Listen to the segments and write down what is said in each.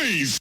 Blaze.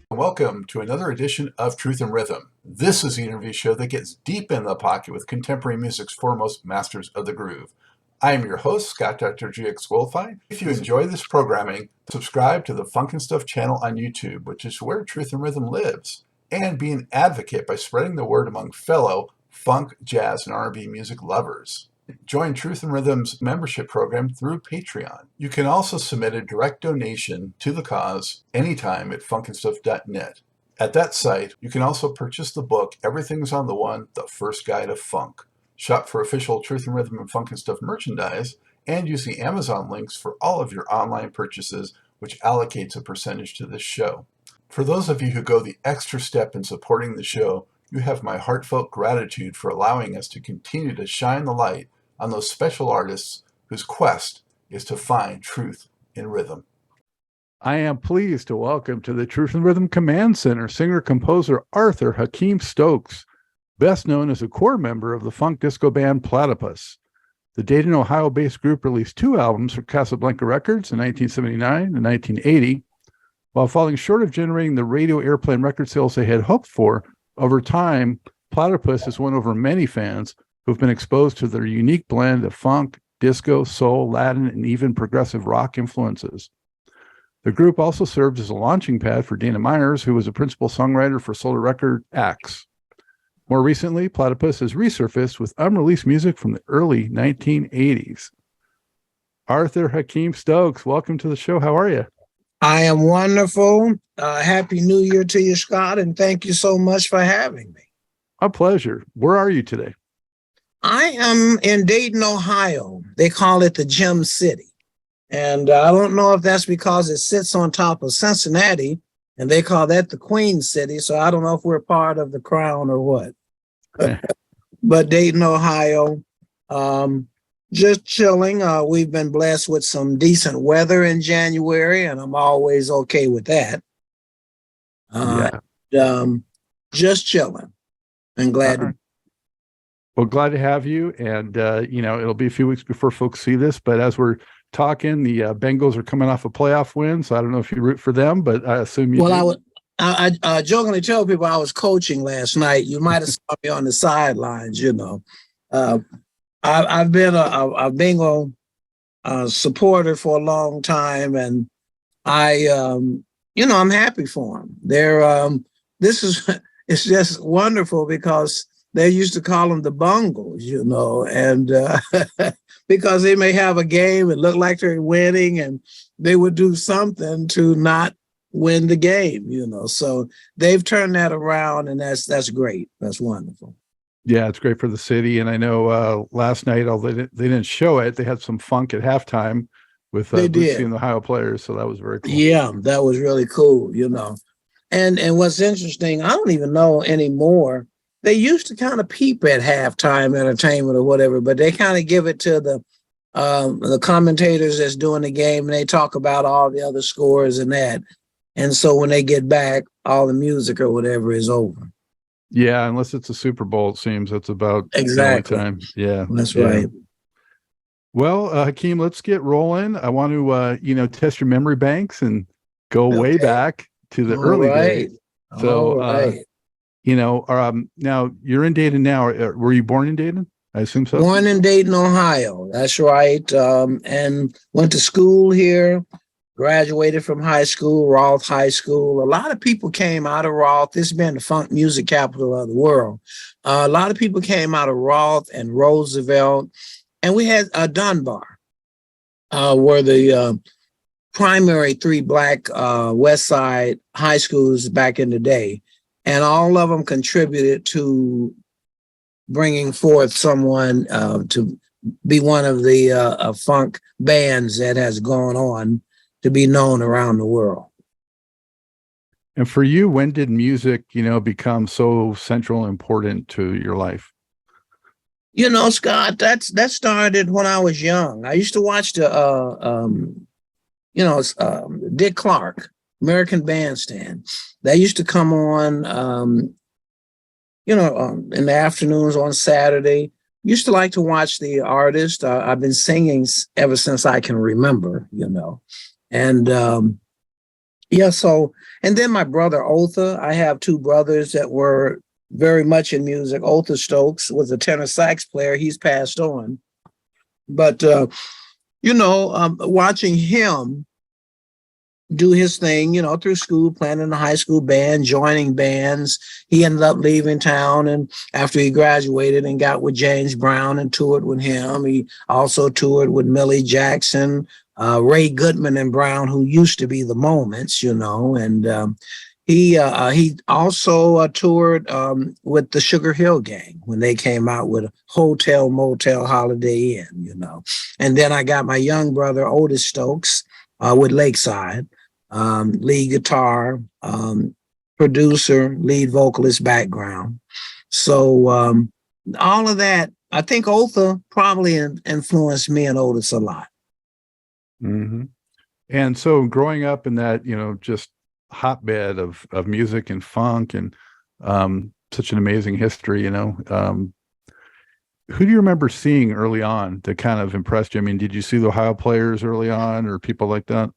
Welcome to another edition of Truth and Rhythm. This is the interview show that gets deep in the pocket with contemporary music's foremost masters of the groove. I am your host, Scott Dr. GX Goldfine. If you enjoy this programming, subscribe to the Funk and Stuff channel on YouTube, which is where Truth and Rhythm lives, and be an advocate by spreading the word among fellow funk, jazz, and R&B music lovers. Join Truth and Rhythm's membership program through Patreon. You can also submit a direct donation to the cause anytime at funkandstuff.net. At that site, you can also purchase the book Everything's on the One, The First Guide of Funk. Shop for official Truth and Rhythm and Funk and Stuff merchandise, and use the Amazon links for all of your online purchases, which allocates a percentage to this show. For those of you who go the extra step in supporting the show, you have my heartfelt gratitude for allowing us to continue to shine the light on those special artists whose quest is to find truth in rhythm. I am pleased to welcome to the Truth and Rhythm Command Center singer-composer Arthur Hakim Stokes, best known as a core member of the funk disco band Platypus. The Dayton, Ohio-based group released 2 albums for Casablanca Records in 1979 and 1980. While falling short of generating the radio airplay and record sales they had hoped for, over time, Platypus has won over many fans who've been exposed to their unique blend of funk, disco, soul, Latin, and even progressive rock influences. The group also served as a launching pad for Dana Meyers, who was a principal songwriter for solo record Axe. More recently, Platypus has resurfaced with unreleased music from the early 1980s. Arthur Hakim Stokes, welcome to the show. How are you? I am wonderful. Happy New Year to you, Scott, and thank you so much for having me. A pleasure. Where are you today? I am in Dayton, Ohio. They call it the Gem City. And I don't know if that's because it sits on top of Cincinnati, and they call that the Queen City. So I don't know if we're part of the crown or what. But Dayton, Ohio, just chilling. We've been blessed with some decent weather in January, and I'm always okay with that. Just chilling and glad to. Well, glad to have you. And, it'll be a few weeks before folks see this, but as we're talking, the Bengals are coming off a playoff win. So I don't know if you root for them, but I assume you do. I jokingly tell people I was coaching last night. You might have saw me on the sidelines, I've been a Bengal supporter for a long time, and I'm happy for them. It's just wonderful because they used to call them the Bungles, and because they may have a game and look like they're winning, and they would do something to not win the game, So they've turned that around, and that's great. That's wonderful. Yeah, it's great for the city. And I know last night, although they didn't show it, they had some funk at halftime with Bootsy and the Ohio players. So that was very cool. Yeah, that was really cool, And what's interesting, I don't even know anymore. They used to kind of peep at halftime entertainment or whatever, but they kind of give it to the commentators that's doing the game, and they talk about all the other scores and that. And so when they get back, all the music or whatever is over. Yeah, unless it's a Super Bowl, it seems that's about exactly the only time. Yeah, that's right. Well, Hakim, let's get rolling. I want to, test your memory banks and go way back to the early days. So, now you're in Dayton now. Were you born in Dayton? I assume so. Born in Dayton, Ohio. That's right. And went to school here. Graduated from high school, Roth High School. A lot of people came out of Roth. This has been the funk music capital of the world. A lot of people came out of Roth and Roosevelt. And we had Dunbar, where the primary three black West Side high schools back in the day. And all of them contributed to bringing forth someone to be one of the funk bands that has gone on to be known around the world. And for you, when did music, become so central and important to your life? Scott, that started when I was young. I used to watch Dick Clark, American Bandstand. That used to come on, in the afternoons on Saturday. Used to like to watch the artist. I've been singing ever since I can remember, And and then my brother Otha, I have two brothers that were very much in music. Otha Stokes was a tenor sax player. He's passed on. But, watching him do his thing, through school, playing in the high school band, joining bands. He ended up leaving town, and after he graduated and got with James Brown and toured with him. He also toured with Millie Jackson, Ray Goodman and Brown, who used to be the Moments, and he also toured with the Sugar Hill Gang when they came out with Hotel Motel Holiday Inn, And then I got my young brother Otis Stokes with Lakeside, lead guitar, producer, lead vocalist background. So all of that, I think Otha probably influenced me and Otis a lot. Mm-hmm. And so growing up in that, just hotbed of music and funk and such an amazing history, who do you remember seeing early on that kind of impressed you? I mean, did you see the Ohio Players early on or people like that?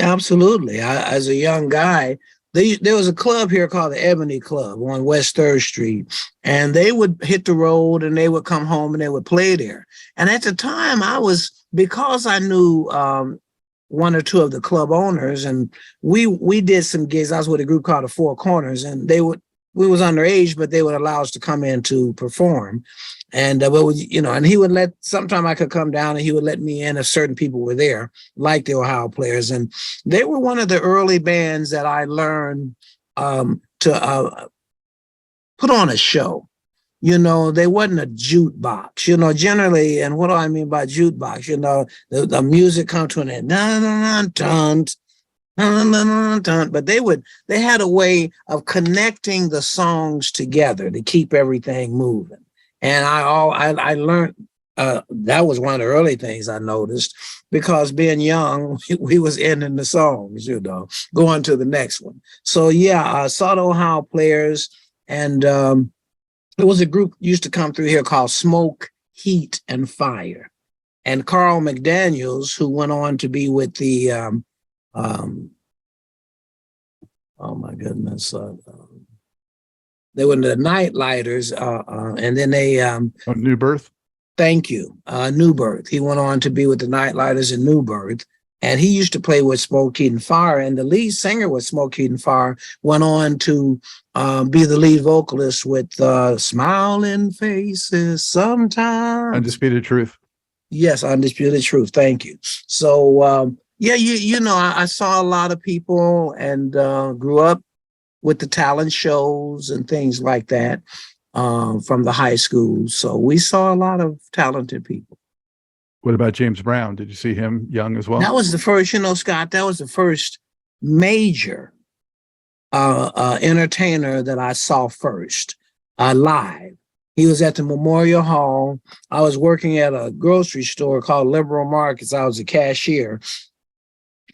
Absolutely. As a young guy, there was a club here called the Ebony Club on West 3rd Street, and they would hit the road and they would come home and they would play there. And at the time because I knew one or two of the club owners, and we did some gigs. I was with a group called the Four Corners, and we was underage, but they would allow us to come in to perform. And and he would sometime I could come down and he would let me in if certain people were there, like the Ohio Players. And they were one of the early bands that I learned to put on a show. They wasn't a jukebox, generally. And what do I mean by jukebox? The music come to an end. Dun, dun, dun, dun, dun, dun, but they had a way of connecting the songs together to keep everything moving. And I learned that was one of the early things I noticed, because being young, we was ending the songs, going to the next one. So I saw the Ohio Players, and there was a group used to come through here called Smoke, Heat, and Fire. And Carl McDaniels, who went on to be with the, oh my goodness, they were the Nightlighters, and then they... New Birth? Thank you. New Birth. He went on to be with the Nightlighters in New Birth, and he used to play with Smoke, Heat, and Fire, and the lead singer with Smoke, Heat, and Fire went on to be the lead vocalist with Smiling Faces Sometimes. Undisputed Truth. Yes, Undisputed Truth. Thank you. So, I saw a lot of people and grew up with the talent shows and things like that from the high school. So we saw a lot of talented people. What about James Brown? Did you see him young as well? That was the first, Scott, that was the first major entertainer that I saw first live. He was at the Memorial Hall. I was working at a grocery store called Liberal Markets. I was a cashier,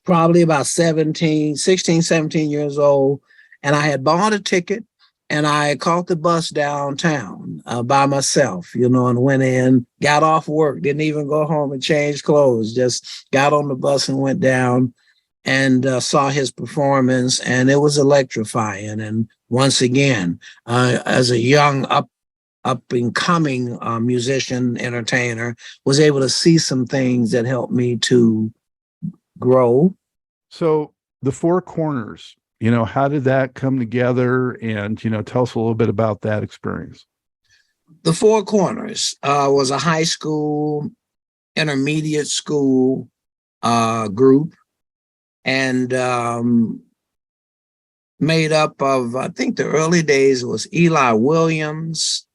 probably about 16, 17 years old. And I had bought a ticket, and I caught the bus downtown by myself, and went in, got off work, didn't even go home and change clothes, just got on the bus and went down and saw his performance, and it was electrifying. And once again, as a young up and coming musician, entertainer, was able to see some things that helped me to grow. So the Four Corners, how did that come together? And, tell us a little bit about that experience. The Four Corners was a high school, intermediate school group. and made up of, I think the early days was Eli Williams,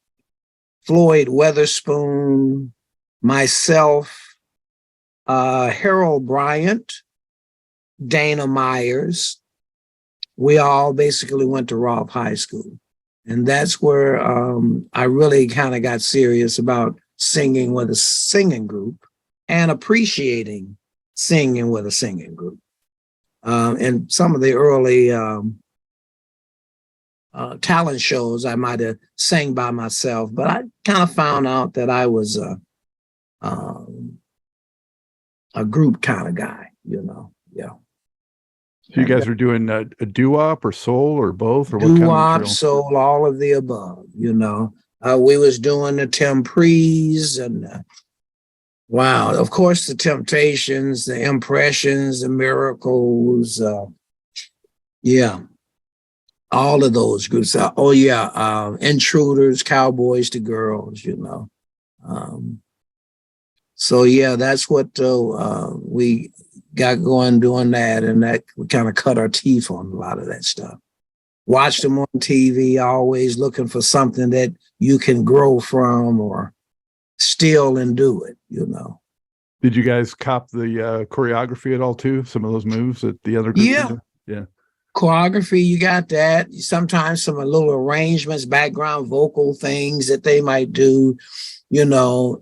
Floyd Weatherspoon, myself, Harold Bryant, Dana Meyers. We all basically went to Rolfe High School. And that's where I really kind of got serious about singing with a singing group and appreciating singing with a singing group. And some of the early talent shows, I might have sang by myself, but I kind of found out that I was a group kind of guy, yeah. So you guys are doing a doo-wop or soul or both, or what Doo-wop, kind of material? soul, all of the above, We was doing the Temprees and wow, of course, the Temptations, the Impressions, the Miracles, yeah, all of those groups. Intruders, Cowboys to Girls, So yeah, that's what we got going doing that, and that we kind of cut our teeth on a lot of that stuff. Watched them on TV, always looking for something that you can grow from or steal and do it, Did you guys cop the choreography at all too? Some of those moves that the other groups do? Yeah. Choreography, you got that. Sometimes some little arrangements, background vocal things that they might do, and all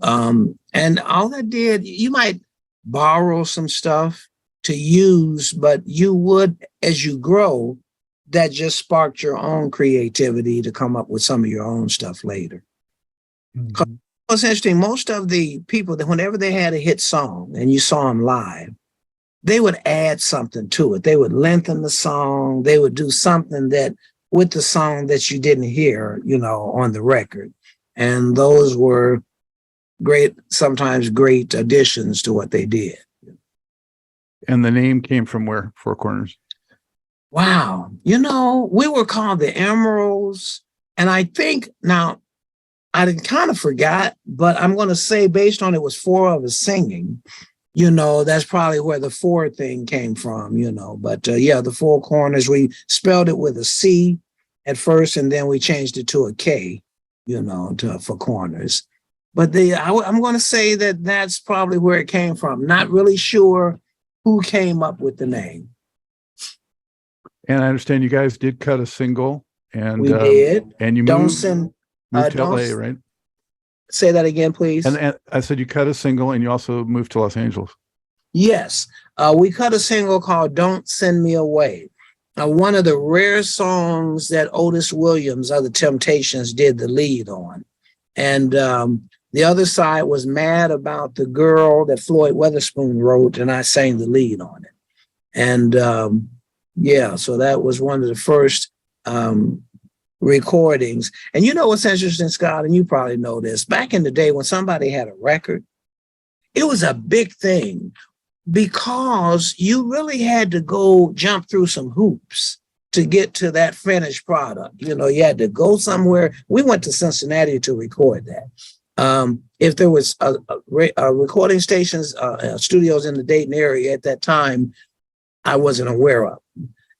that did, you might borrow some stuff to use, but you would, as you grow, that just sparked your own creativity to come up with some of your own stuff later. Mm-hmm. What's interesting, most of the people that whenever they had a hit song and you saw them live, they would add something to it. They would lengthen the song. They would do something that with the song that you didn't hear, on the record. And those were sometimes great additions to what they did. And the name came from where? Four Corners. Wow. We were called the Emeralds. And I think now, I kind of forgot, but I'm going to say based on it was four of us singing, that's probably where the four thing came from, But the Four Corners, we spelled it with a C at first, and then we changed it to a K, for corners. But I'm going to say that that's probably where it came from. Not really sure who came up with the name. And I understand you guys did cut a single, and we did. And you moved to LA, right? Say that again, please. And I said you cut a single, and you also moved to Los Angeles. Yes, we cut a single called "Don't Send Me Away." One of the rare songs that Otis Williams of the Temptations did the lead on, and the other side was "Mad About the Girl" that Floyd Weatherspoon wrote, and I sang the lead on it. And so that was one of the first recordings. And what's interesting, Scott, and you probably know this, back in the day when somebody had a record, it was a big thing because you really had to go jump through some hoops to get to that finished product. You had to go somewhere. We went to Cincinnati to record that. If there was a recording stations, studios in the Dayton area at that time, I wasn't aware of.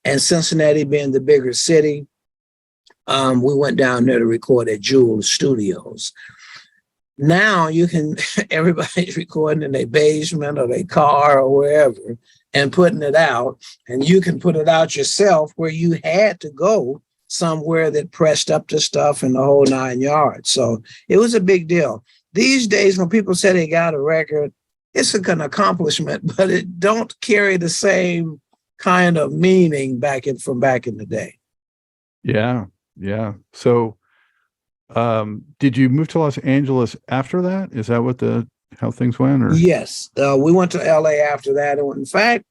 And Cincinnati being the bigger city, we went down there to record at Jewel Studios. Now everybody's recording in their basement or their car or wherever and putting it out. And you can put it out yourself where you had to go somewhere that pressed up the stuff and the whole 9 yards. So it was a big deal. These days, when people say they got a record, it's an accomplishment, but it don't carry the same kind of meaning from back in the day. Yeah. So, did you move to Los Angeles after that? Is that how things went? Or? Yes, we went to LA after that. And in fact,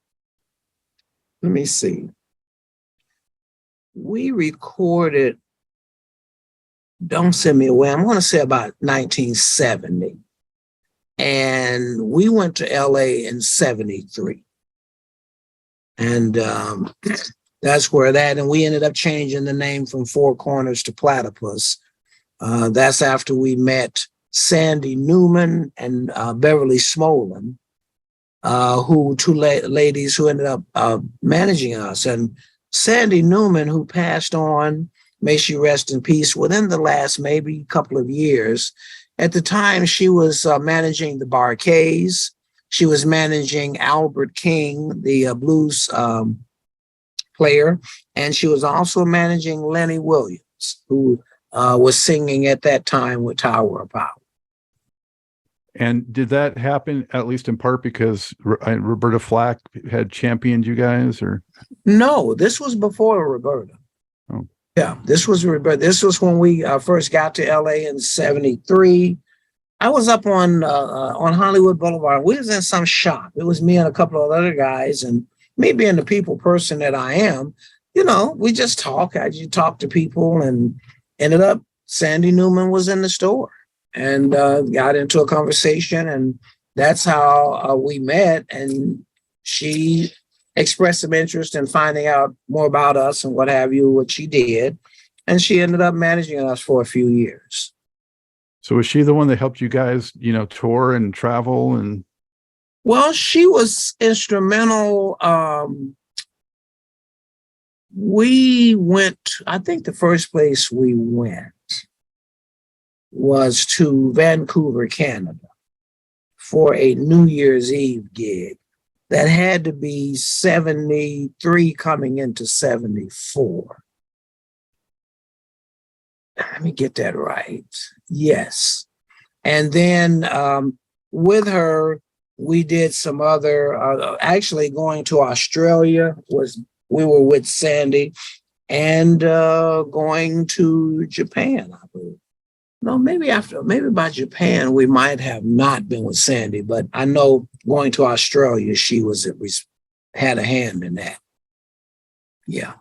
let me see. We recorded "Don't Send Me Away," I'm going to say about 1970. And we went to LA in 73. And that's where and we ended up changing the name from Four Corners to Platypus. That's after we met Sandy Newman and Beverly Smolin. ladies who ended up managing us. And Sandy Newman, who passed on, may she rest in peace, within the last maybe couple of years. At the time, she was managing the Barkays. She was managing Albert King, the blues player, and she was also managing Lenny Williams, who was singing at that time with Tower of Power. And did that happen at least in part because Roberta Flack had championed you guys, or? No, this was before Roberta. Oh. Yeah, this was Roberta. This was when we first got to LA in '73. I was up on Hollywood Boulevard. We was in some shop. It was me and a couple of other guys, and me being the people person that I am, we just talk. You talk to people, and ended up Sandy Newman was in the store, and got into a conversation, and that's how we met. And she expressed some interest in finding out more about us and what have you, what she did, and she ended up managing us for a few years. So was she the one that helped you guys, tour and travel? And well, she was instrumental. We went, I think the first place we went was to Vancouver, Canada, for a New Year's Eve gig that had to be 73 coming into 74. Let me get that right. Yes. And then with her, we did some other, actually going to Australia we were with Sandy, and going to Japan, I believe. No, maybe by Japan, we might have not been with Sandy, but I know going to Australia, she had a hand in that. Yeah.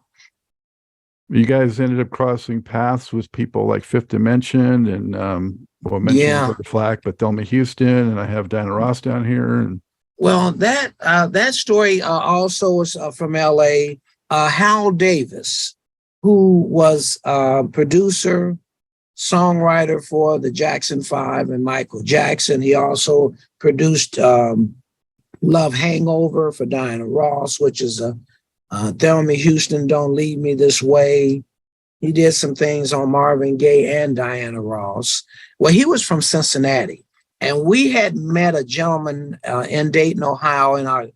You guys ended up crossing paths with people like Fifth Dimension and mentioned Flack, but Thelma Houston, and I have Diana Ross down here. And well, that story also was from L.A. Hal Davis, who was producer, songwriter for the Jackson 5 and Michael Jackson. He also produced Love Hangover for Diana Ross, which is Thelma Houston, Don't Leave Me This Way. He did some things on Marvin Gaye and Diana Ross. Well, he was from Cincinnati, and we had met a gentleman in Dayton, Ohio in our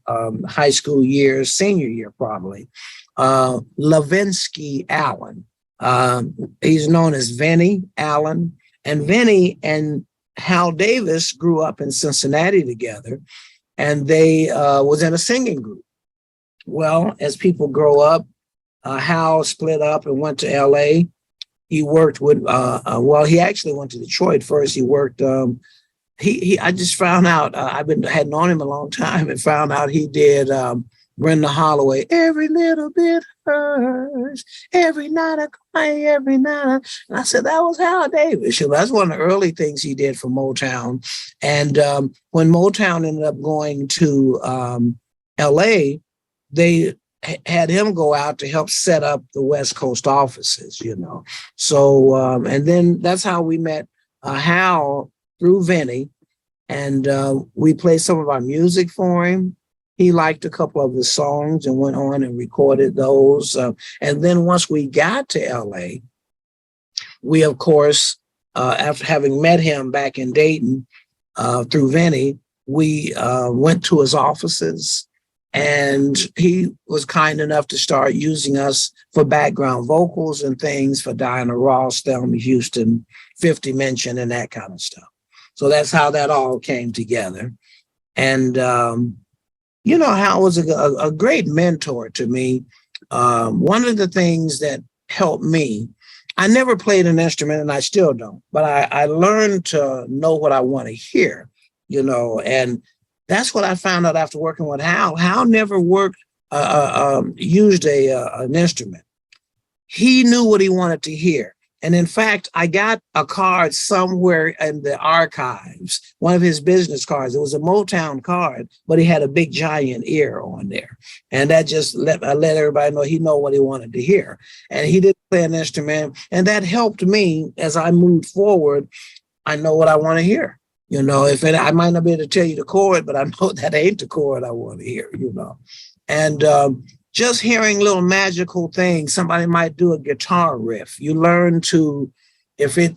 high school years, senior year probably, Levinsky Allen. He's known as Vinny Allen, and Vinny and Hal Davis grew up in Cincinnati together, and they was in a singing group. Well, as people grow up, Hal split up and went to LA. He worked with, he actually went to Detroit first. He worked, I just found out, had known him a long time, and found out he did Brenda Holloway, Every Little Bit Hurts, Every Night I Cry, Every Night. And I said, that was Hal Davis. That's one of the early things he did for Motown. And when Motown ended up going to LA, they had him go out to help set up the West Coast offices, So, and then that's how we met Hal through Vinny, and we played some of our music for him. He liked a couple of the songs and went on and recorded those. And then once we got to LA, we, of course, after having met him back in Dayton through Vinny, we went to his offices. And he was kind enough to start using us for background vocals and things for Diana Ross, Thelma Houston, Fifth Dimension, and that kind of stuff. So that's how that all came together. And, Hal was a great mentor to me. One of the things that helped me, I never played an instrument and I still don't, but I learned to know what I want to hear, and that's what I found out after working with Hal. Hal never used an instrument. He knew what he wanted to hear. And in fact, I got a card somewhere in the archives, one of his business cards. It was a Motown card, but he had a big giant ear on there. And that just let everybody know he knew what he wanted to hear. And he didn't play an instrument. And that helped me as I moved forward. I know what I want to hear. You know, I might not be able to tell you the chord, but I know that ain't the chord I want to hear, you know. And just hearing little magical things. Somebody might do a guitar riff. You learn to, if it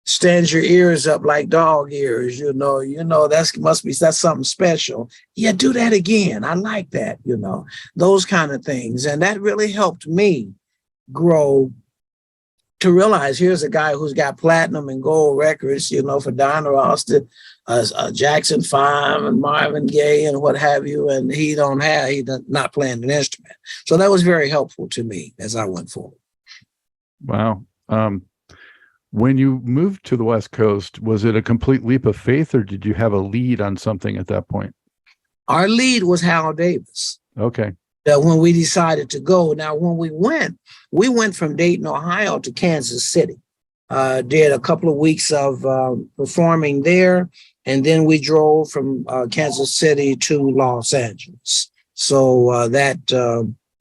stands your ears up like dog ears, you know, that's something special. Yeah, do that again. I like that, you know, those kind of things. And that really helped me grow to realize here's a guy who's got platinum and gold records, you know, for Donna Austin, Jackson 5 and Marvin Gaye and what have you. And he's not playing an instrument. So that was very helpful to me as I went forward. Wow. When you moved to the West Coast, was it a complete leap of faith, or did you have a lead on something at that point? Our lead was Hal Davis. Okay. When we decided to go. Now, when we went from Dayton, Ohio to Kansas City, did a couple of weeks of performing there. And then we drove from Kansas City to Los Angeles. So that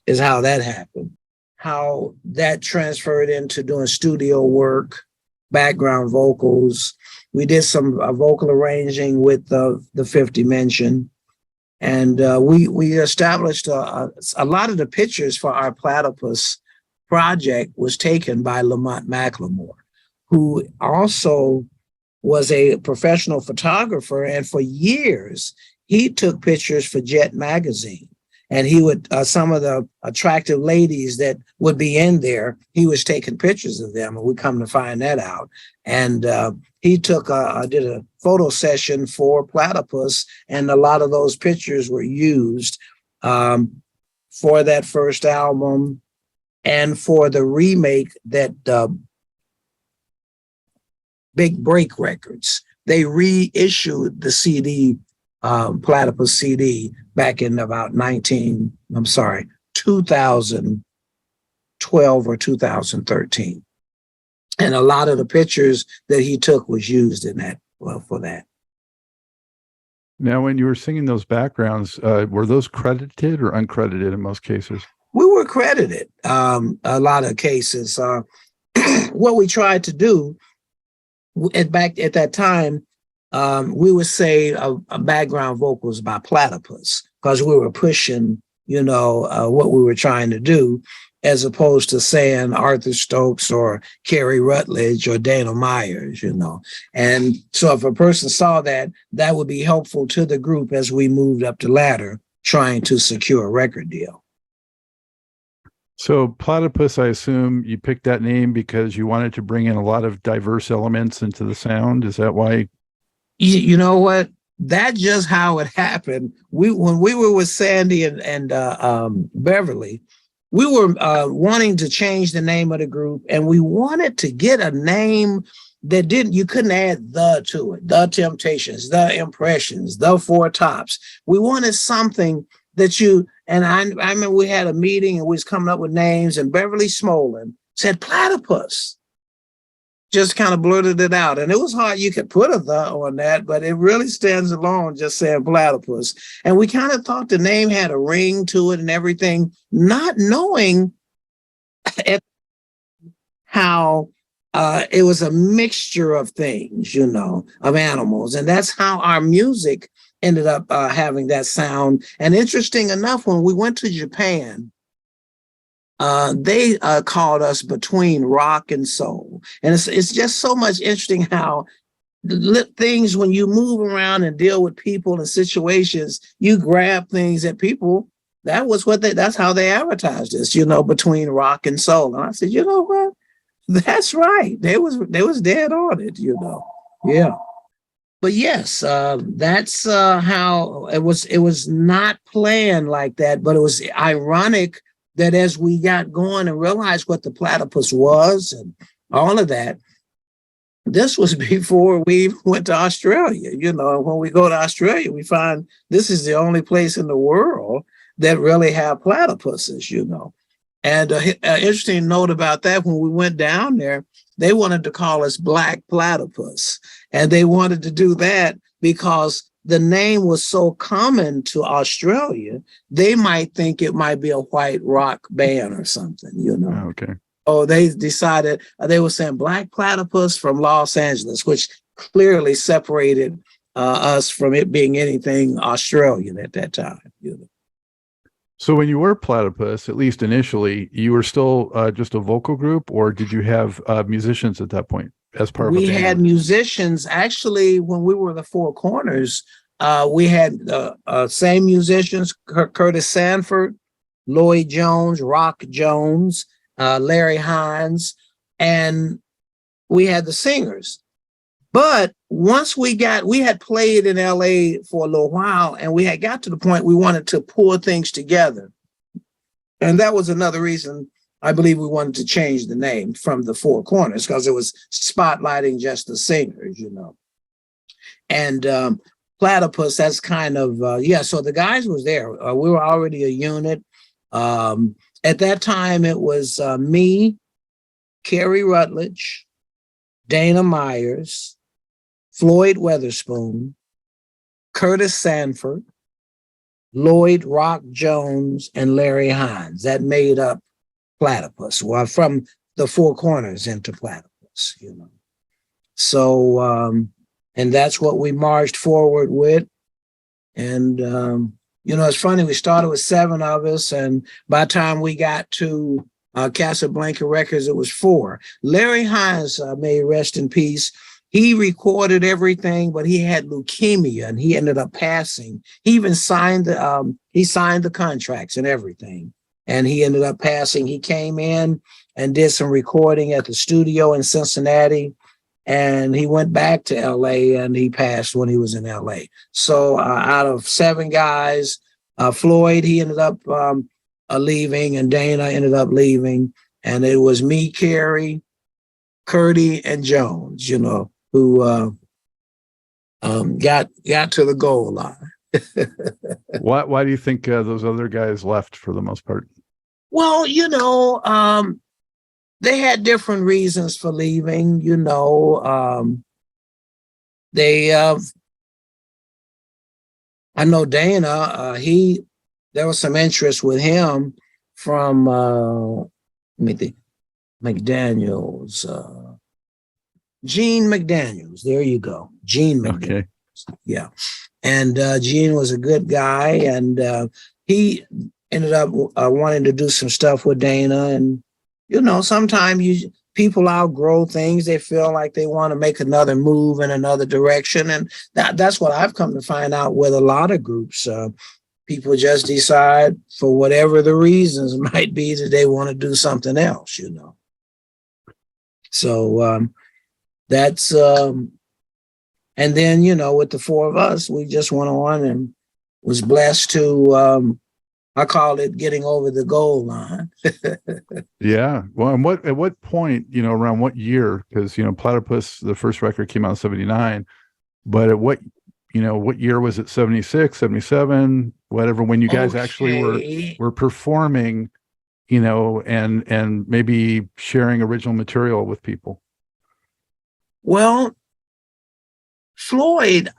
is how that happened. How that transferred into doing studio work, background vocals. We did some vocal arranging with the Fifth Dimension. And we established a lot of the pictures for our Platypus project was taken by Lamont McLemore, who also was a professional photographer. And for years, he took pictures for Jet magazine. And he would, some of the attractive ladies that would be in there, he was taking pictures of them, and we come to find that out. And he did a photo session for Platypus, and a lot of those pictures were used for that first album and for the remake that Big Break Records. They reissued the CD, Platypus CD, back in about 2012 or 2013. And a lot of the pictures that he took was used in that, for that. Now, when you were singing those backgrounds, were those credited or uncredited in most cases? We were credited, a lot of cases. What we tried to do back at that time, we would say a background vocals by Platypus, because we were pushing, what we were trying to do, as opposed to saying Arthur Stokes or Carrie Rutledge or Dana Meyers, And so if a person saw that, that would be helpful to the group as we moved up the ladder, trying to secure a record deal. So Platypus, I assume you picked that name because you wanted to bring in a lot of diverse elements into the sound. Is that why? You know what? That's just how it happened. When we were with Sandy and Beverly, we were wanting to change the name of the group, and we wanted to get a name that you couldn't add the to it. The Temptations, the Impressions, the Four Tops. We wanted something that and I remember we had a meeting and we was coming up with names, and Beverly Smolin said Platypus. Just kind of blurted it out. And it was hard. You could put a the on that, but it really stands alone just saying Platypus. And we kind of thought the name had a ring to it and everything, not knowing how it was a mixture of things, of animals. And that's how our music ended up having that sound. And interesting enough, when we went to Japan, they called us between rock and soul. And it's just so much interesting how things, when you move around and deal with people and situations, you grab things that people, that's how they advertised us, between rock and soul. And I said, you know what? That's right. They was dead on it, Yeah. But yes, that's how it was. It was not planned like that, but it was ironic that as we got going and realized what the Platypus was and all of that, this was before we went to Australia. When we go to Australia, we find this is the only place in the world that really have platypuses, And an interesting note about that, when we went down there, they wanted to call us Black Platypus. And they wanted to do that because the name was so common to Australia, they might think it might be a white rock band or something, Okay. Oh, they decided, they were saying Black Platypus from Los Angeles, which clearly separated us from it being anything Australian at that time. So when you were Platypus, at least initially, you were still just a vocal group, or did you have musicians at that point as part of a band? We had musicians. Actually, when we were the Four Corners, we had same musicians, Curtis Sanford, Lloyd Jones, Rock Jones, Larry Hines, and we had the singers. But once we had played in LA for a little while, and we had got to the point we wanted to pull things together. And that was another reason I believe we wanted to change the name from the Four Corners, because it was spotlighting just the singers, And Platypus, that's kind of, so the guys was there. We were already a unit. At that time, it was me, Kerry Rutledge, Dana Meyers, Floyd Weatherspoon, Curtis Sanford, Lloyd Rock Jones, and Larry Hines. That made up Platypus. Well, from the Four Corners into Platypus, So, and that's what we marched forward with. And, it's funny, we started with 7 of us, and by the time we got to Casablanca Records, it was 4. Larry Hines, may rest in peace. He recorded everything, but he had leukemia, and he ended up passing. He even signed the contracts and everything, and he ended up passing. He came in and did some recording at the studio in Cincinnati, and he went back to LA, and he passed when he was in LA. So out of 7 guys, Floyd, he ended up leaving, and Dana ended up leaving, and it was me, Kerry, Curdy, and Jones, who got to the goal line. Why do you think those other guys left for the most part? Well, they had different reasons for leaving. I know Dana, there was some interest with him from, McDaniels, Gene McDaniels. There you go. Gene McDaniels. Okay. Yeah. And Gene was a good guy, and he ended up wanting to do some stuff with Dana. And, sometimes people outgrow things. They feel like they want to make another move in another direction. And that's what I've come to find out with a lot of groups. People just decide, for whatever the reasons might be, that they want to do something else, So that's, and then, with the 4 of us, we just went on and was blessed to, I call it getting over the goal line. Yeah. Well, and at what point, around what year? Because, Platypus, the first record came out in 79, but at what year was it? 76, 77, whatever, when you guys actually were performing, and maybe sharing original material with people? Well, Floyd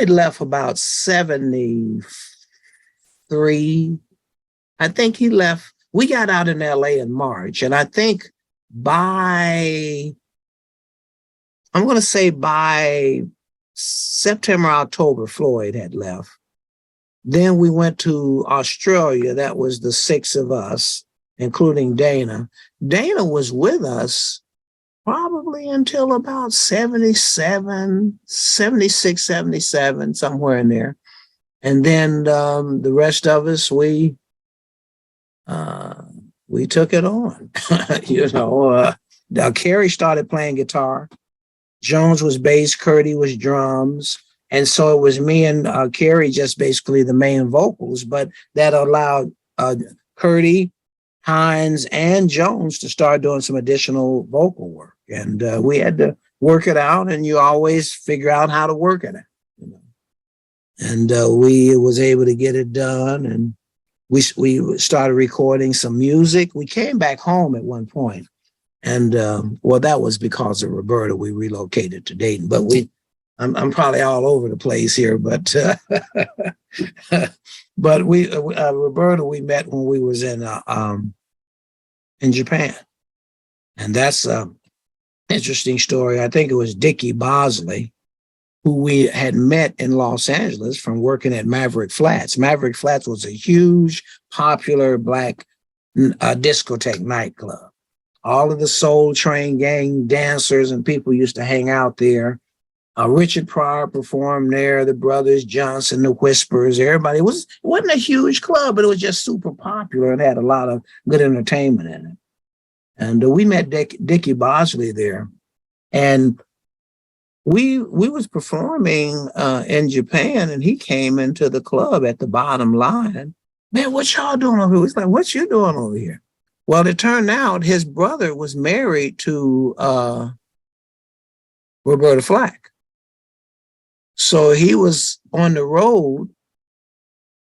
left about 73. I think he left. We got out in LA in March, and I think by September, October, Floyd had left. Then we went to Australia. That was the 6 of us, including Dana. Dana was with us probably until about 77, 76, 77, somewhere in there. And then the rest of us, we took it on. Kerry started playing guitar. Jones was bass, Curdy was drums. And so it was me and Kerry, just basically the main vocals, but that allowed Curdy, Hines, and Jones to start doing some additional vocal work. And we had to work it out, and you always figure out how to work it out. And we was able to get it done, and we started recording some music. We came back home at one point, and that was because of Roberta. We relocated to Dayton, but I'm probably all over the place here, but but Roberta we met when we was in Japan, and that's an interesting story. I think it was Dickie Bosley who we had met in Los Angeles from working at Maverick Flats. Maverick Flats was a huge, popular Black discotheque nightclub. All of the Soul Train gang dancers and people used to hang out there. Richard Pryor performed there, the Brothers Johnson, the Whispers, everybody. It wasn't a huge club, but it was just super popular and had a lot of good entertainment in it. And we met Dickie Bosley there. And we was performing in Japan, and he came into the club at the bottom line. Man, what y'all doing over here? He's like, what you doing over here? Well, it turned out his brother was married to Roberta Flack. So he was on the road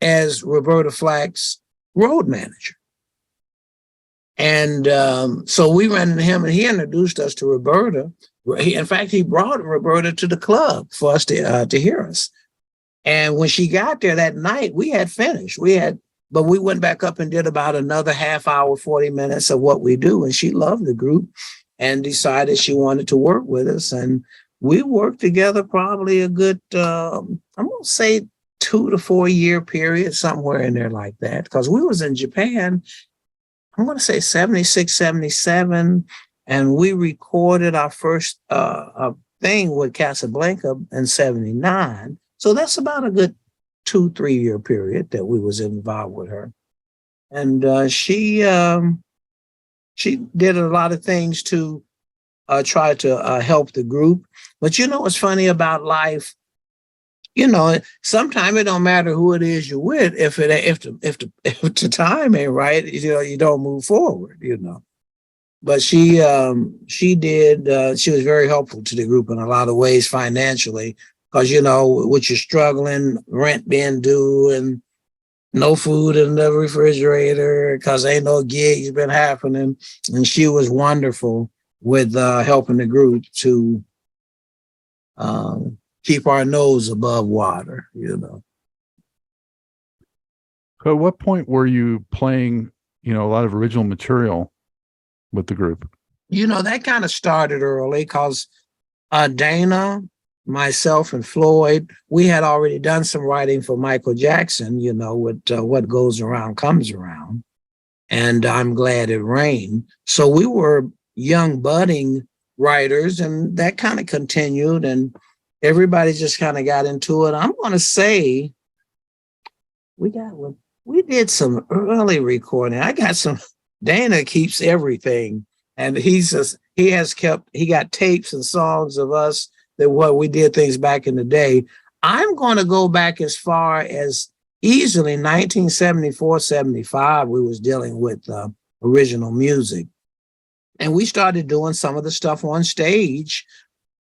as Roberta Flack's road manager. And so we ran into him, and he introduced us to Roberta. In fact, he brought Roberta to the club for us to hear us. And when she got there that night, we had finished. But we went back up and did about another half hour, 40 minutes of what we do. And she loved the group and decided she wanted to work with us. And we worked together probably a good, I'm going to say 2 to 4 year period, somewhere in there like that. Because we was in Japan, I'm going to say 76, 77. And we recorded our first thing with Casablanca in 79. So that's about a good 2-3 year period that we was involved with her. And she did a lot of things to try to help the group. But you know what's funny about life? You know, sometimes it don't matter who it is you're with. If the time ain't right, you know, you don't move forward. You know. But she did. She was very helpful to the group in a lot of ways financially, because you know, what you're struggling, rent being due, and no food in the refrigerator because ain't no gigs been happening. And she was wonderful with helping the group to keep our nose above water, you know. So at what point were you playing, you know, a lot of original material with the group? You know, that kind of started early because Dana, myself, and Floyd, we had already done some writing for Michael Jackson, you know, with What Goes Around Comes Around, and I'm Glad It Rained. So we were young budding writers, and that kind of continued, and everybody just kind of got into it. I'm going to say we did some early recording. I got some. Dana keeps everything, and he got tapes and songs of us that what we did things back in the day. I'm going to go back as far as easily 1974, 75. We was dealing with original music, and we started doing some of the stuff on stage.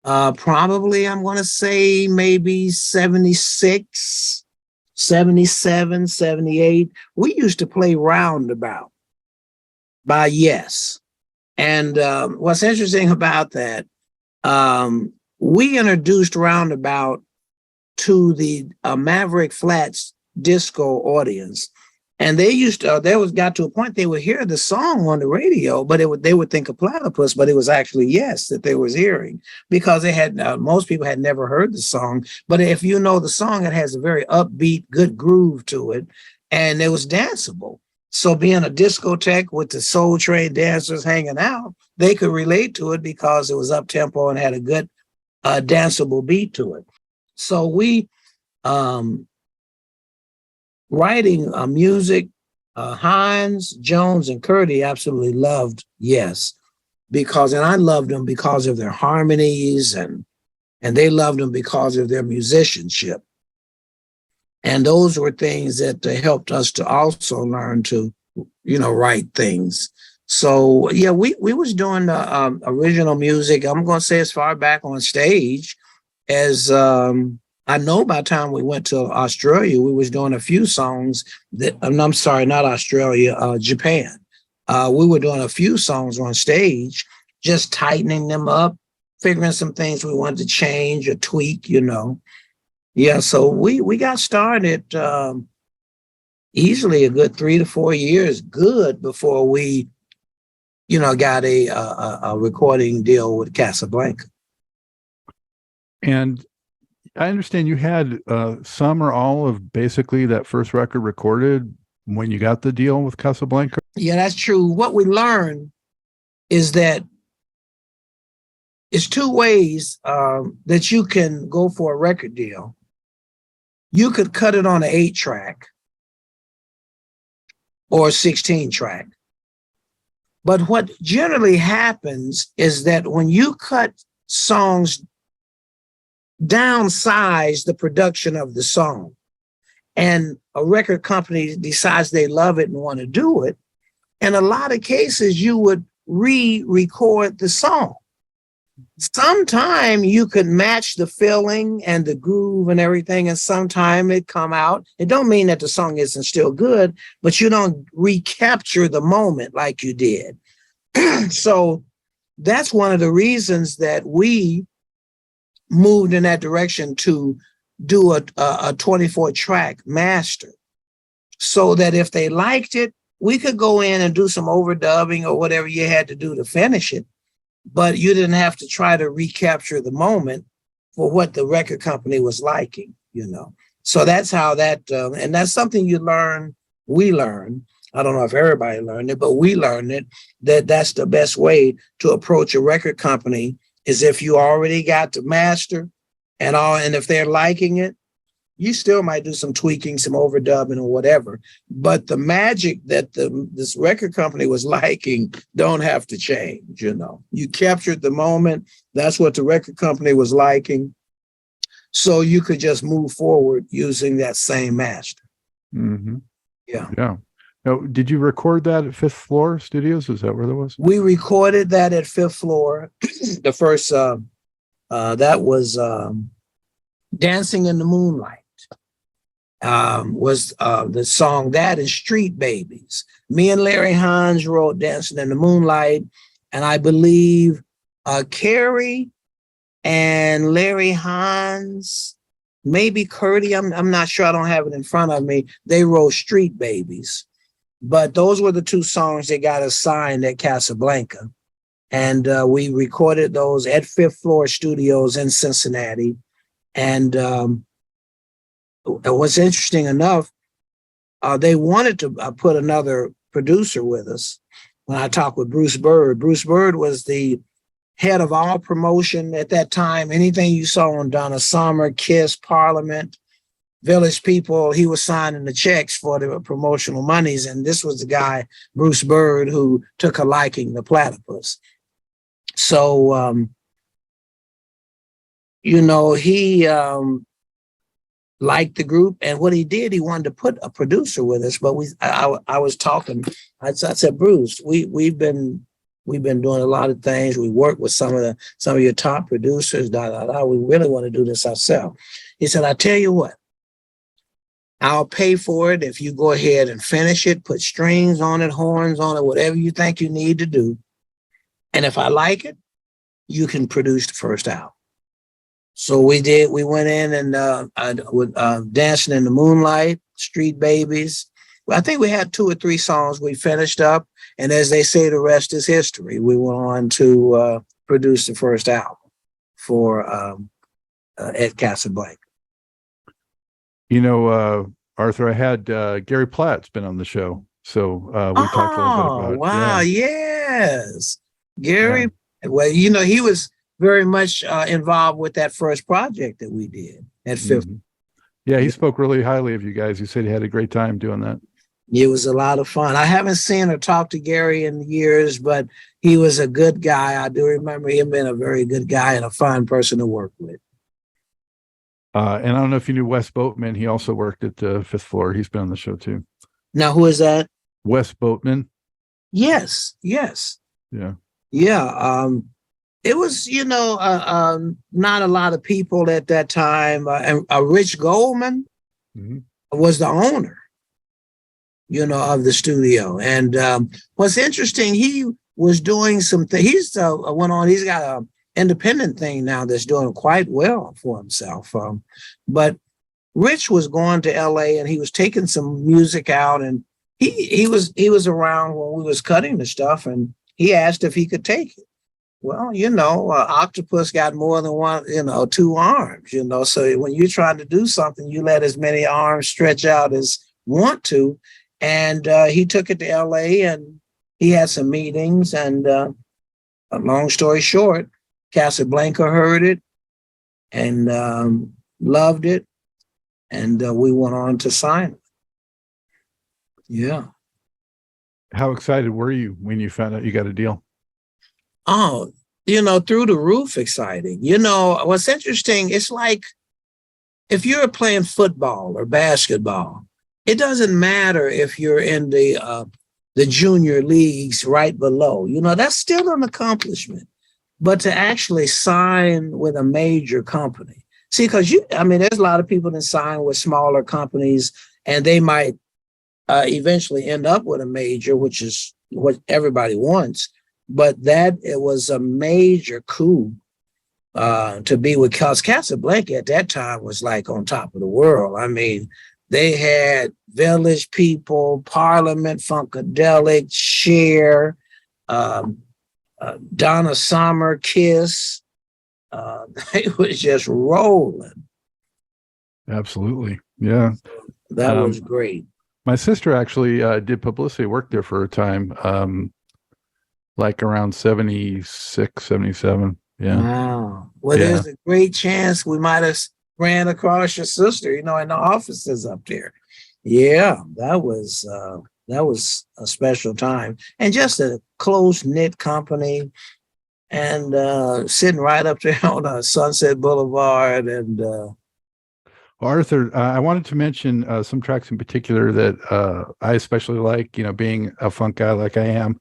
Probably, I'm going to say maybe 76, 77, 78. We used to play Roundabout by Yes. And what's interesting about that, we introduced Roundabout to the Maverick Flats disco audience. And they used to, got to a point they would hear the song on the radio, but they would think of Platypus, but it was actually Yes that they was hearing, because they had, most people had never heard the song. But if you know the song, it has a very upbeat, good groove to it, and it was danceable. So being a discotheque with the Soul Train dancers hanging out, they could relate to it because it was up-tempo and had a good danceable beat to it. So we, writing music, Hines, Jones, and Curdy absolutely loved Yes, and I loved them because of their harmonies, and they loved them because of their musicianship. And those were things that helped us to also learn to, you know, write things. So yeah, we was doing original music. I'm going to say as far back on stage as I know by the time we went to Australia, we was doing a few songs that, I'm sorry, not Australia, Japan. We were doing a few songs on stage, just tightening them up, figuring some things we wanted to change or tweak, you know. Yeah, so we got started easily a good 3 to 4 years good before we, you know, got a recording deal with Casablanca. And I understand you had some or all of basically that first record recorded when you got the deal with Casablanca. Yeah, that's true. What we learned is that it's two ways that you can go for a record deal. You could cut it on an 8-track or a 16-track. But what generally happens is that when you cut songs, downsize the production of the song, and a record company decides they love it and want to do it, in a lot of cases, you would re-record the song. Sometime you could match the feeling and the groove and everything, and sometime it come out. It don't mean that the song isn't still good, but you don't recapture the moment like you did. So that's one of the reasons that we moved in that direction to do a 24-track master, so that if they liked it, we could go in and do some overdubbing or whatever you had to do to finish it, but you didn't have to try to recapture the moment for what the record company was liking, you know. So that's how that, and that's something you learn, we learn. I don't know if everybody learned it, but we learned it, that's the best way to approach a record company, is if you already got the master and if they're liking it, you still might do some tweaking, some overdubbing or whatever. But the magic that this record company was liking don't have to change, you know. You captured the moment. That's what the record company was liking. So you could just move forward using that same master. Mm-hmm. Yeah. Yeah. Now, did you record that at Fifth Floor Studios? Is that where that was? We recorded that at Fifth Floor. The first, that was Dancing in the Moonlight. Was the song that and Street Babies. Me and Larry Hines wrote Dancing in the Moonlight, and I believe Carrie and Larry Hines, maybe Curdy, I'm not sure, I don't have it in front of me, they wrote Street Babies. But those were the two songs that got us signed at Casablanca. And we recorded those at Fifth Floor Studios in Cincinnati. And what's interesting enough, they wanted to put another producer with us. When I talked with Bruce Bird was the head of all promotion at that time. Anything you saw on Donna Summer, Kiss, Parliament, Village People, he was signing the checks for the promotional monies. And this was the guy, Bruce Bird, who took a liking to Platypus. So, you know, he liked the group, and what he did, he wanted to put a producer with us. But I was talking. I said, Bruce, we've been doing a lot of things. We work with some of your top producers. We really want to do this ourselves. He said, I tell you what, I'll pay for it if you go ahead and finish it, put strings on it, horns on it, whatever you think you need to do. And if I like it, you can produce the first album. So we did. We went in and with Dancing in the Moonlight, Street Babies. Well, I think we had 2 or 3 songs we finished up. And as they say, the rest is history. We went on to produce the first album for at Casablanca. You know, Arthur, I had Gary Platt's been on the show. So we talked a little bit about wow, yes. Gary, well, you know, he was very much involved with that first project that we did at Fifth. Mm-hmm. Yeah, he spoke really highly of you guys. He said he had a great time doing that. It was a lot of fun. I haven't seen or talked to Gary in years, but he was a good guy. I do remember him being a very good guy and a fun person to work with. And I don't know if you knew Wes Boatman. He also worked at Fifth Floor. He's been on the show too. Now, who is that? Wes Boatman. Yes. Yeah. It was, you know, not a lot of people at that time. And Rich Goldman was the owner, you know, of the studio. And what's interesting, he was doing some things. He's went on. He's got a independent thing now that's doing quite well for himself. But Rich was going to LA and he was taking some music out, and he was around when we was cutting the stuff, and he asked if he could take it. Well, octopus got more than one, two arms, so when you're trying to do something, you let as many arms stretch out as want to. And he took it to LA and he had some meetings. And long story short, Casablanca heard it and loved it. And we went on to sign it. Yeah. How excited were you when you found out you got a deal? Oh, through the roof exciting. What's interesting, it's like if you're playing football or basketball, it doesn't matter if you're in the junior leagues right below. That's still an accomplishment. But to actually sign with a major company, see, because there's a lot of people that sign with smaller companies, and they might eventually end up with a major, which is what everybody wants. But it was a major coup to be with, because Casablanca at that time was like on top of the world. They had Village People, Parliament, Funkadelic, Cher, Donna Summer, Kiss. It was just rolling. Absolutely. Yeah. That was great. My sister actually did publicity work there for a time, like around 76, 77. Yeah. Wow. Well, there's a great chance we might have ran across your sister, in the offices up there. Yeah, that was a special time. And just a close-knit company, and sitting right up there on Sunset Boulevard. And Arthur, I wanted to mention some tracks in particular that I especially like, being a funk guy like I am.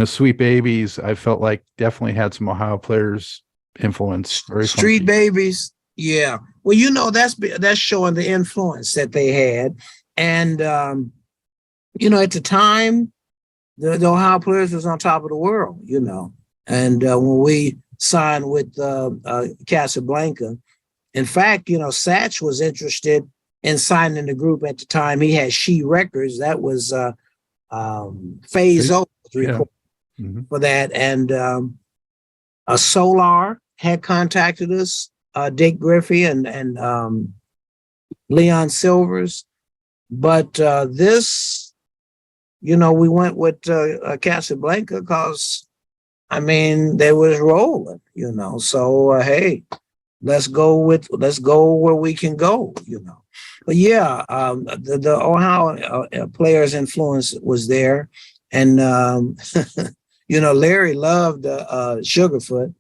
Sweet Babies, I felt like definitely had some Ohio Players influence. Very Street funky. Babies. Yeah. Well, that's showing the influence that they had. And, at the time, the Ohio Players was on top of the world, And when we signed with Casablanca, in fact, Satch was interested in signing the group at the time. He had She Records. That was Phase O recording for that. And Solar had contacted us, Dick Griffey and Leon Silvers. But this, we went with Casablanca because, they was rolling, So, hey, let's go where we can go, But yeah, the Ohio Players influence was there. And, Larry loved Sugarfoot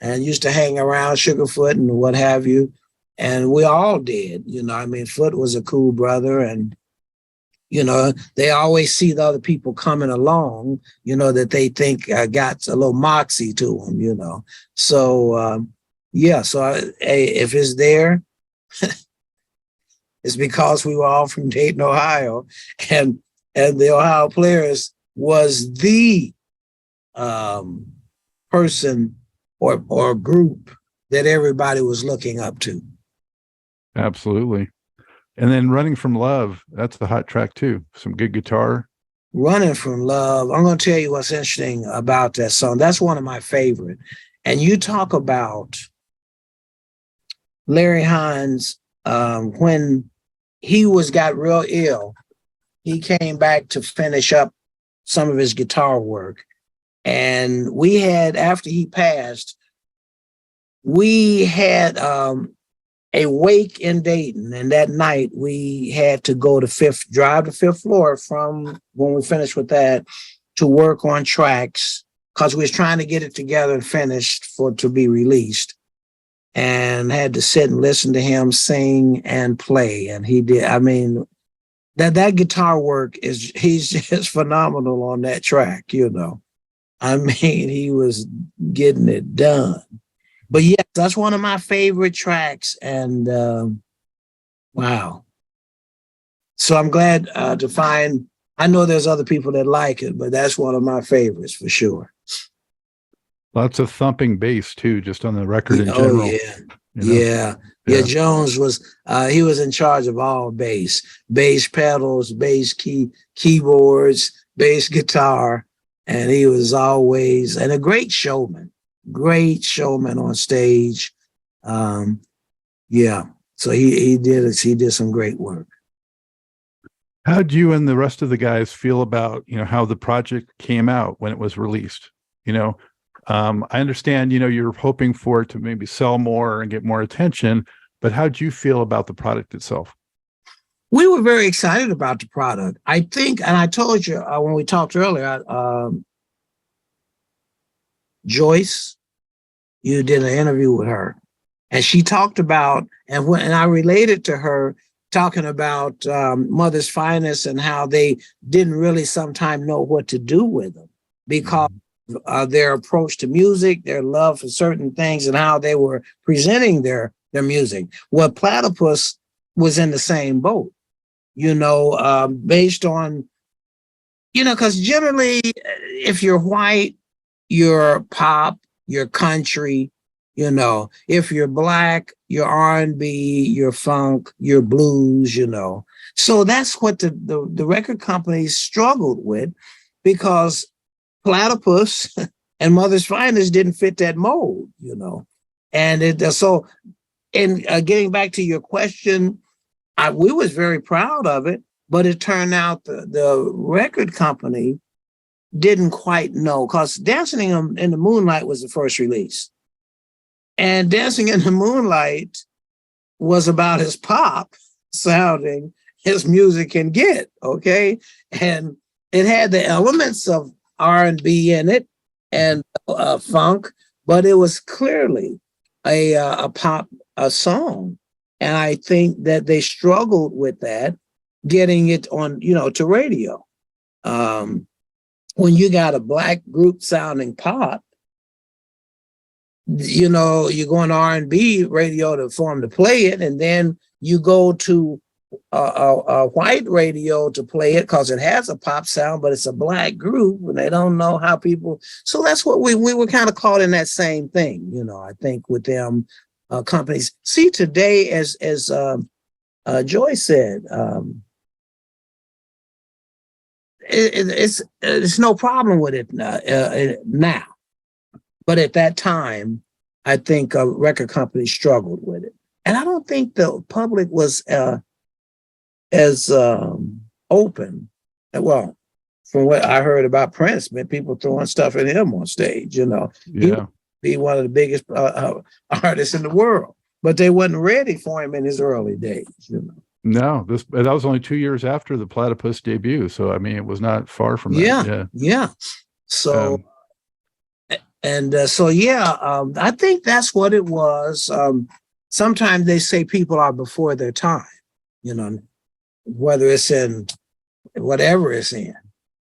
and used to hang around Sugarfoot and what have you. And we all did, Foot was a cool brother. And, they always see the other people coming along, that they think got a little moxie to them, So, if it's there, it's because we were all from Dayton, Ohio, and the Ohio Players was the person or group that everybody was looking up to. Absolutely. And then Running from Love, that's the hot track too. Some good guitar. Running from Love. I'm going to tell you what's interesting about that song. That's one of my favorite. And you talk about Larry Hines, when he got real ill, he came back to finish up some of his guitar work. And we had, after he passed, we had a wake in Dayton. And that night we had to drive to fifth floor from when we finished with that to work on tracks, because we was trying to get it together and finished to be released. And had to sit and listen to him sing and play. And he did. That guitar work he's just phenomenal on that track, He was getting it done. But yes, that's one of my favorite tracks. And wow. So I'm glad to find, I know there's other people that like it, but that's one of my favorites for sure. Lots of thumping bass too, just on the record in general. Yeah. Jones he was in charge of all bass pedals, bass keyboards, bass guitar, and he was always a great showman. great showman on stage. Yeah, so he did some great work. How'd you and the rest of the guys feel about, how the project came out when it was released? I understand, you're hoping for it to maybe sell more and get more attention, but how'd you feel about the product itself? We were very excited about the product. I think, and I told you when we talked earlier, Joyce, you did an interview with her, and she talked about, and I related to her talking about Mother's Finest and how they didn't really sometimes know what to do with them because their approach to music, their love for certain things, and how they were presenting their music. Well, Platypus was in the same boat, based on, because generally, if you're white, you're pop, you're country. If you're black, you're R&B, you're funk, you're blues. So that's what the record companies struggled with, because Platypus and Mother's Finest didn't fit that mold. And getting back to your question, we was very proud of it, but it turned out the record company didn't quite know, because Dancing in the Moonlight was the first release. And Dancing in the Moonlight was about as pop sounding as music can get, okay? And it had the elements of R&B in it and funk, but it was clearly a pop song. And I think that they struggled with that, getting it on, to radio. When you got a black group sounding pop, you go on R&B radio for them to play it, and then you go to a white radio to play it because it has a pop sound, but it's a black group, and they don't know how people. So that's what we were kind of caught in that same thing, I think, with them companies. See, today, as Joy said, it's no problem with it now. But at that time, I think record companies struggled with it. And I don't think the public was as open. Well, from what I heard about Prince, people throwing stuff at him on stage, Yeah. He would be one of the biggest artists in the world. But they wasn't ready for him in his early days, No, that was only 2 years after the Platypus debut. So, it was not far from that. Yeah. So... I think that's what it was. Sometimes they say people are before their time, whether it's in whatever it's in.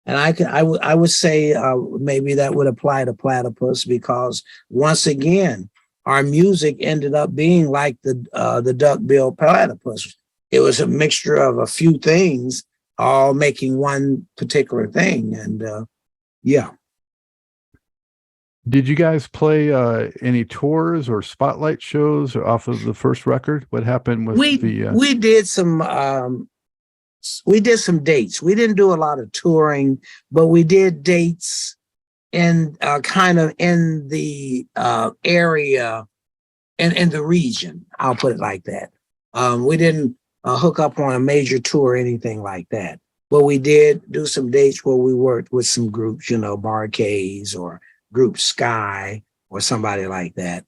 And I would say maybe that would apply to Platypus, because once again, our music ended up being like the duck-billed platypus. It was a mixture of a few things, all making one particular thing. And yeah. Did you guys play any tours or spotlight shows off of the first record? What happened with we did some dates. We didn't do a lot of touring, but we did dates in kind of in the area and in the region. I'll put it like that. We didn't hook up on a major tour or anything like that, but we did do some dates where we worked with some groups, Barcades or Group Sky or somebody like that,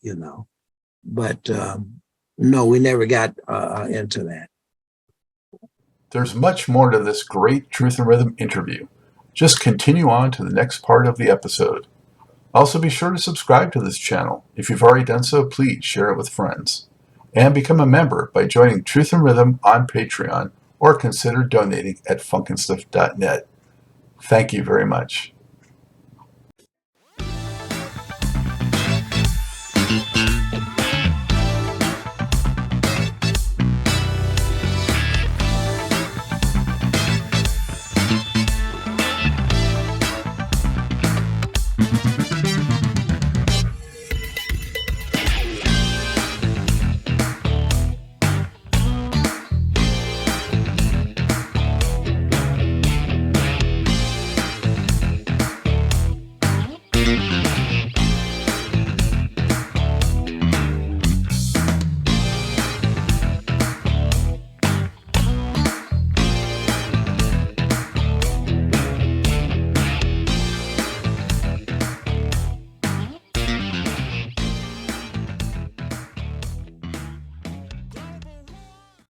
But no, we never got into that. There's much more to this great Truth and Rhythm interview. Just continue on to the next part of the episode. Also, be sure to subscribe to this channel. If you've already done so, please share it with friends. And become a member by joining Truth and Rhythm on Patreon, or consider donating at funkinstuff.net. Thank you very much.